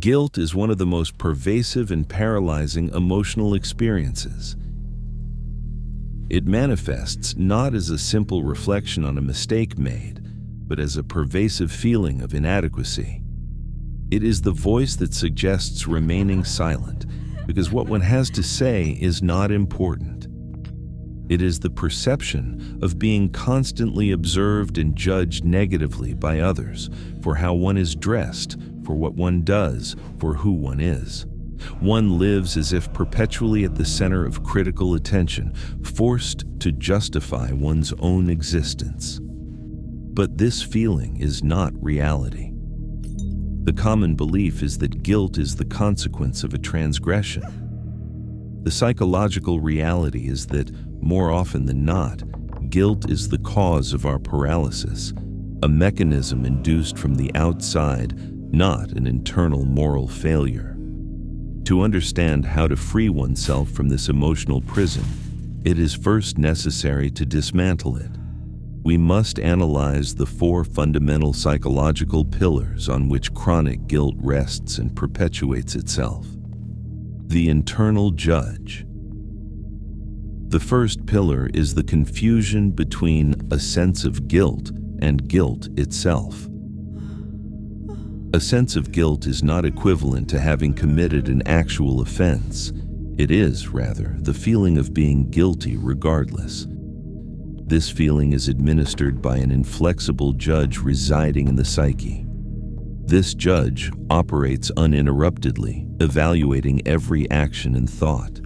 Guilt is one of the most pervasive and paralyzing emotional experiences. It manifests not as a simple reflection on a mistake made, but as a pervasive feeling of inadequacy. It is the voice that suggests remaining silent because what one has to say is not important. It is the perception of being constantly observed and judged negatively by others for how one is dressed, for what one does, for who one is. One lives as if perpetually at the center of critical attention, forced to justify one's own existence. But this feeling is not reality. The common belief is that guilt is the consequence of a transgression. The psychological reality is that, more often than not, guilt is the cause of our paralysis, a mechanism induced from the outside, not an internal moral failure. To understand how to free oneself from this emotional prison, it is first necessary to dismantle it. We must analyze the 4 fundamental psychological pillars on which chronic guilt rests and perpetuates itself. The internal judge. The first pillar is the confusion between a sense of guilt and guilt itself. A sense of guilt is not equivalent to having committed an actual offense. It is, rather, the feeling of being guilty regardless. This feeling is administered by an inflexible judge residing in the psyche. This judge operates uninterruptedly, evaluating every action and thought.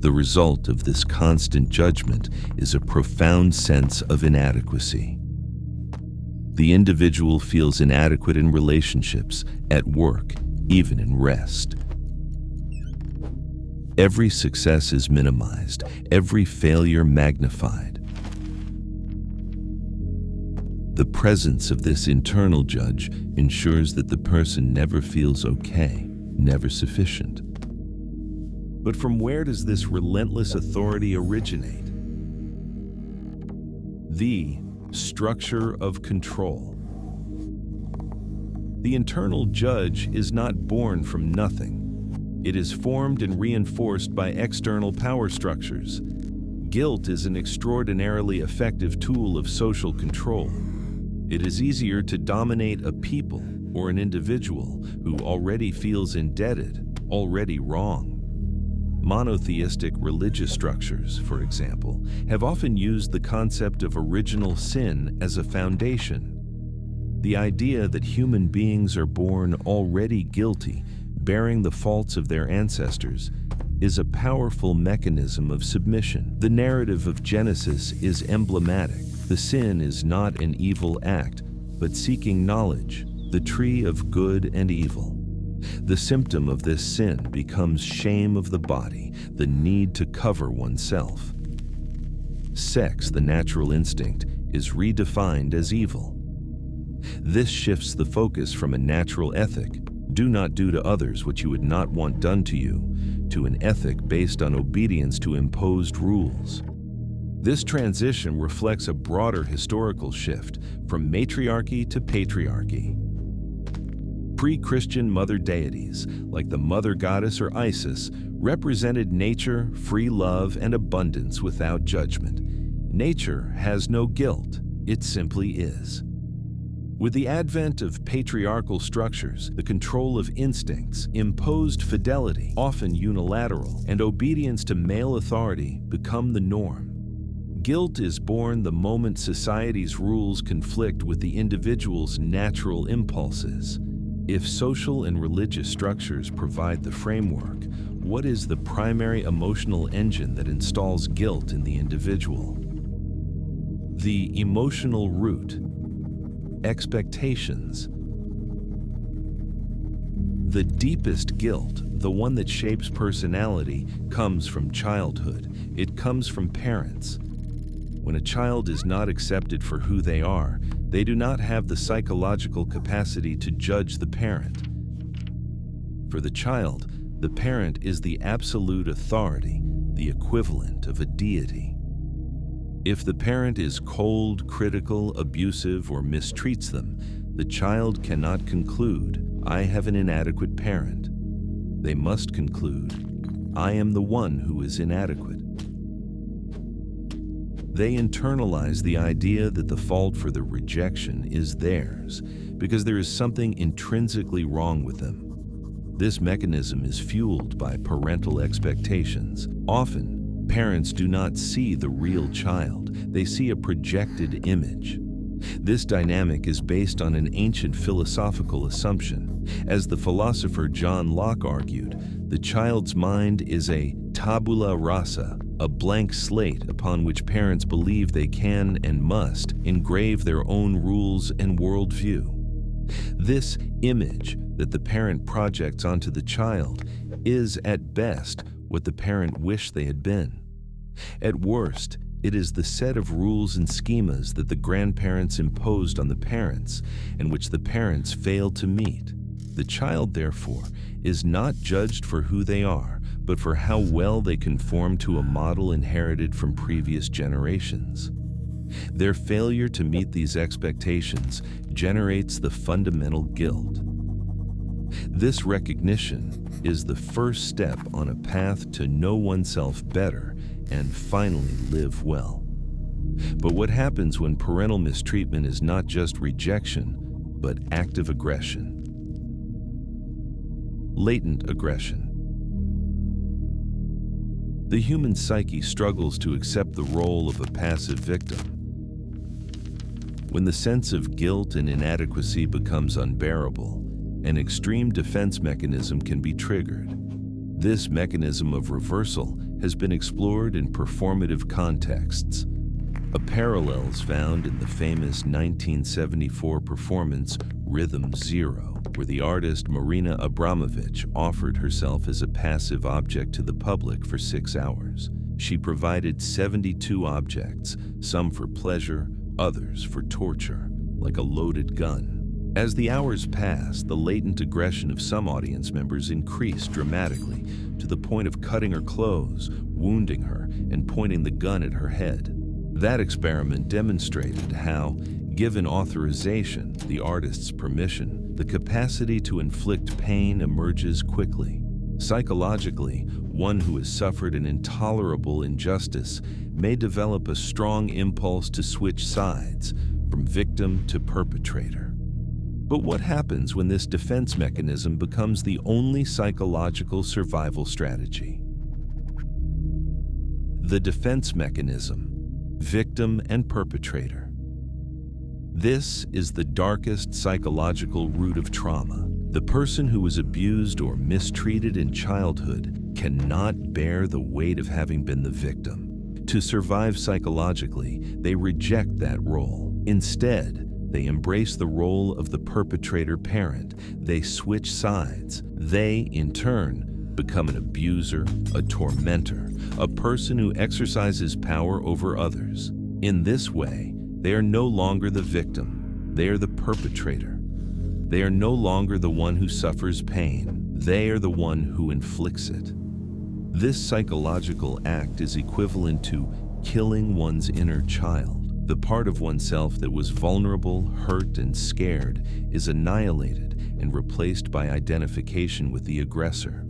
The result of this constant judgment is a profound sense of inadequacy. The individual feels inadequate in relationships, at work, even in rest. Every success is minimized, every failure magnified. The presence of this internal judge ensures that the person never feels okay, never sufficient. But from where does this relentless authority originate? The structure of control. The internal judge is not born from nothing. It is formed and reinforced by external power structures. Guilt is an extraordinarily effective tool of social control. It is easier to dominate a people or an individual who already feels indebted, already wrong. Monotheistic religious structures, for example, have often used the concept of original sin as a foundation. The idea that human beings are born already guilty, bearing the faults of their ancestors, is a powerful mechanism of submission. The narrative of Genesis is emblematic. The sin is not an evil act, but seeking knowledge, the tree of good and evil. The symptom of this sin becomes shame of the body, the need to cover oneself. Sex, the natural instinct, is redefined as evil. This shifts the focus from a natural ethic, do not do to others what you would not want done to you, to an ethic based on obedience to imposed rules. This transition reflects a broader historical shift from matriarchy to patriarchy. Pre-Christian mother deities, like the mother goddess or Isis, represented nature, free love, and abundance without judgment. Nature has no guilt, it simply is. With the advent of patriarchal structures, the control of instincts, imposed fidelity, often unilateral, and obedience to male authority become the norm. Guilt is born the moment society's rules conflict with the individual's natural impulses. If social and religious structures provide the framework, what is the primary emotional engine that installs guilt in the individual? The emotional root. Expectations. The deepest guilt, the one that shapes personality, comes from childhood. It comes from parents. When a child is not accepted for who they are, they do not have the psychological capacity to judge the parent. For the child, the parent is the absolute authority, the equivalent of a deity. If the parent is cold, critical, abusive, or mistreats them, the child cannot conclude, I have an inadequate parent. They must conclude, I am the one who is inadequate. They internalize the idea that the fault for the rejection is theirs because there is something intrinsically wrong with them. This mechanism is fueled by parental expectations. Often, parents do not see the real child. They see a projected image. This dynamic is based on an ancient philosophical assumption. As the philosopher John Locke argued, the child's mind is a tabula rasa, a blank slate upon which parents believe they can and must engrave their own rules and worldview. This image that the parent projects onto the child is, at best, what the parent wished they had been. At worst, it is the set of rules and schemas that the grandparents imposed on the parents and which the parents failed to meet. The child, therefore, is not judged for who they are, but for how well they conform to a model inherited from previous generations. Their failure to meet these expectations generates the fundamental guilt. This recognition is the first step on a path to know oneself better and finally live well. But what happens when parental mistreatment is not just rejection, but active aggression? Latent aggression. The human psyche struggles to accept the role of a passive victim. When the sense of guilt and inadequacy becomes unbearable, an extreme defense mechanism can be triggered. This mechanism of reversal has been explored in performative contexts. A parallel is found in the famous 1974 performance Rhythm Zero, where the artist Marina Abramovich offered herself as a passive object to the public for 6 hours. She provided 72 objects, some for pleasure, others for torture, like a loaded gun. As the hours passed, the latent aggression of some audience members increased dramatically to the point of cutting her clothes, wounding her, and pointing the gun at her head. That experiment demonstrated how, given authorization, the artist's permission, the capacity to inflict pain emerges quickly. Psychologically, one who has suffered an intolerable injustice may develop a strong impulse to switch sides, from victim to perpetrator. But what happens when this defense mechanism becomes the only psychological survival strategy? The defense mechanism, victim and perpetrator. This is the darkest psychological root of trauma. The person who was abused or mistreated in childhood cannot bear the weight of having been the victim. To survive psychologically, they reject that role. Instead, they embrace the role of the perpetrator parent. They switch sides. They, in turn, become an abuser, a tormentor, a person who exercises power over others. In this way, they are no longer the victim. They are the perpetrator. They are no longer the one who suffers pain. They are the one who inflicts it. This psychological act is equivalent to killing one's inner child. The part of oneself that was vulnerable, hurt, and scared is annihilated and replaced by identification with the aggressor.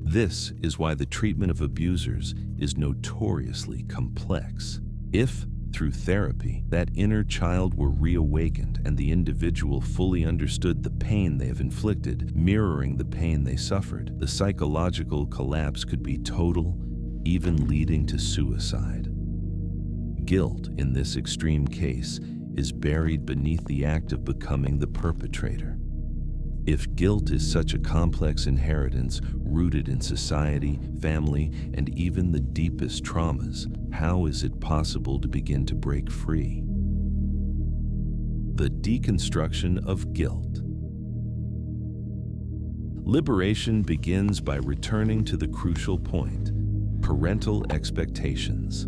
This is why the treatment of abusers is notoriously complex. If, through therapy, that inner child were reawakened and the individual fully understood the pain they have inflicted, mirroring the pain they suffered, the psychological collapse could be total, even leading to suicide. Guilt, in this extreme case, is buried beneath the act of becoming the perpetrator. If guilt is such a complex inheritance rooted in society, family, and even the deepest traumas, how is it possible to begin to break free? The deconstruction of guilt. Liberation begins by returning to the crucial point: parental expectations.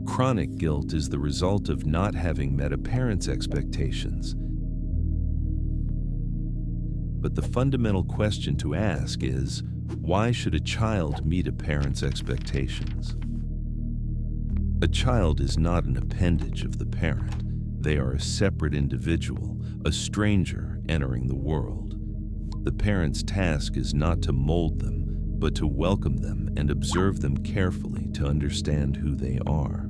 Chronic guilt is the result of not having met a parent's expectations. But the fundamental question to ask is, why should a child meet a parent's expectations? A child is not an appendage of the parent. They are a separate individual, a stranger entering the world. The parent's task is not to mold them, but to welcome them and observe them carefully to understand who they are.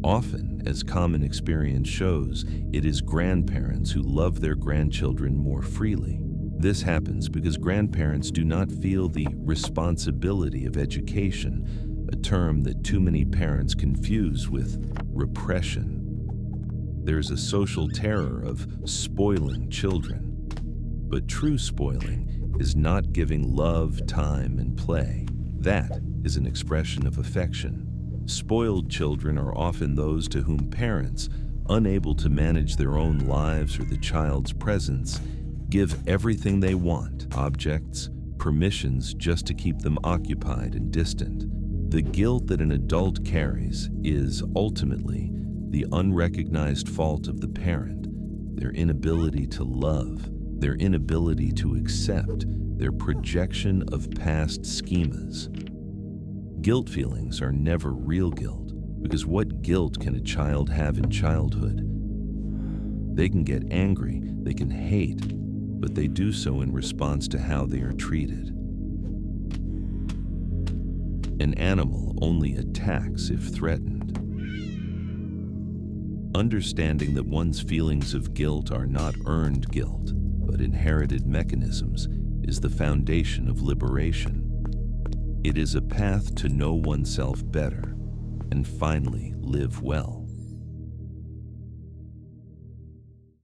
Often, as common experience shows, it is grandparents who love their grandchildren more freely. This happens because grandparents do not feel the responsibility of education, a term that too many parents confuse with repression. There's a social terror of spoiling children, but true spoiling is not giving love, time, and play. That is an expression of affection. Spoiled children are often those to whom parents, unable to manage their own lives or the child's presence, give everything they want, objects, permissions, just to keep them occupied and distant. The guilt that an adult carries is ultimately the unrecognized fault of the parent, their inability to love, their inability to accept, their projection of past schemas. Guilt feelings are never real guilt, because what guilt can a child have in childhood? They can get angry, they can hate, but they do so in response to how they are treated. An animal only attacks if threatened. Understanding that one's feelings of guilt are not earned guilt, but inherited mechanisms, is the foundation of liberation. It is a path to know oneself better and finally live well.